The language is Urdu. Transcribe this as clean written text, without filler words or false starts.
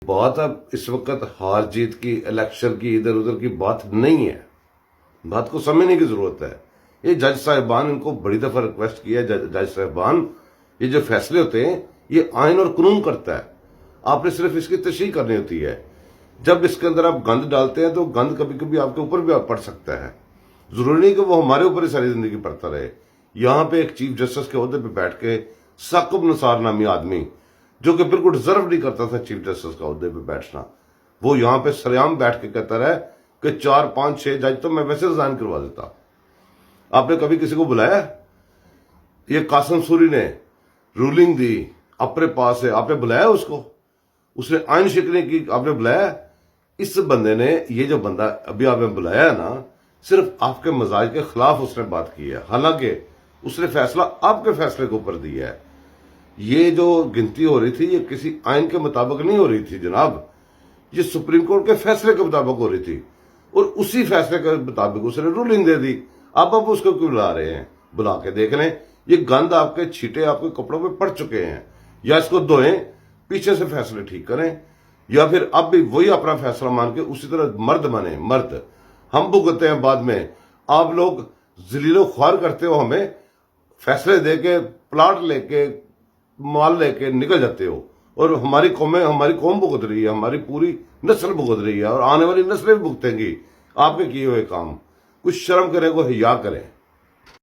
بات اب اس وقت ہار جیت کی، الیکشن کی، ادھر ادھر کی بات نہیں ہے. بات کو سمجھنے کی ضرورت ہے. یہ جج صاحبان، ان کو بڑی دفعہ ریکویسٹ کیا ہے، جج صاحبان یہ جو فیصلے ہوتے ہیں یہ آئین اور قانون کرتا ہے، آپ نے صرف اس کی تشریح کرنی ہوتی ہے. جب اس کے اندر آپ گند ڈالتے ہیں تو گند کبھی کبھی آپ کے اوپر بھی پڑ سکتا ہے. ضروری نہیں کہ وہ ہمارے اوپر ہی ساری زندگی پڑتا رہے. یہاں پہ ایک چیف جسٹس کے عہدے پہ بیٹھ کے ثاقب نثار نامی آدمی، جو کہ بالکل ڈیزرو نہیں کرتا تھا چیف جسٹس کا عہدے پہ بیٹھنا، وہ یہاں پہ سریعام بیٹھ کے کہتا رہا کہ 4 5 6 جج تو میں ویسے ریزائن کروا دیتا. آپ نے کبھی کسی کو بلایا؟ یہ قاسم سوری نے رولنگ دی اپنے پاس ہے، آپ نے بلایا اس کو؟ اس نے آئین شکنی کی، آپ نے بلایا؟ اس بندے نے، یہ جو بندہ ابھی آپ نے بلایا نا، صرف آپ کے مزاج کے خلاف اس نے بات کی ہے، حالانکہ اس نے فیصلہ آپ کے فیصلے کے اوپر دیا ہے. یہ جو گنتی ہو رہی تھی یہ کسی آئین کے مطابق نہیں ہو رہی تھی جناب، یہ سپریم کورٹ کے فیصلے کے مطابق ہو رہی تھی، اور اسی فیصلے کے مطابق اس نے رولنگ دے دی. آپ اس کو کیوں بلا رہے ہیں؟ بلا کے دیکھ لیں. یہ گند آپ کے چھیٹے آپ کے کپڑوں پہ پڑ چکے ہیں، یا اس کو دھوئیں، پیچھے سے فیصلے ٹھیک کریں، یا پھر اب بھی وہی اپنا فیصلہ مان کے اسی طرح مرد بنے. مرد ہم بھگتتے ہیں بعد میں، آپ لوگ ذلیل و خوار کرتے ہو، ہمیں فیصلے دے کے پلاٹ لے کے مال لے کے نکل جاتے ہو، اور ہماری قوم بھگت رہی ہے، ہماری پوری نسل بھگت رہی ہے، اور آنے والی نسلیں بھی بھگتیں گی آپ کے کیے ہوئے کام. کچھ شرم کریں، کو حیا کریں.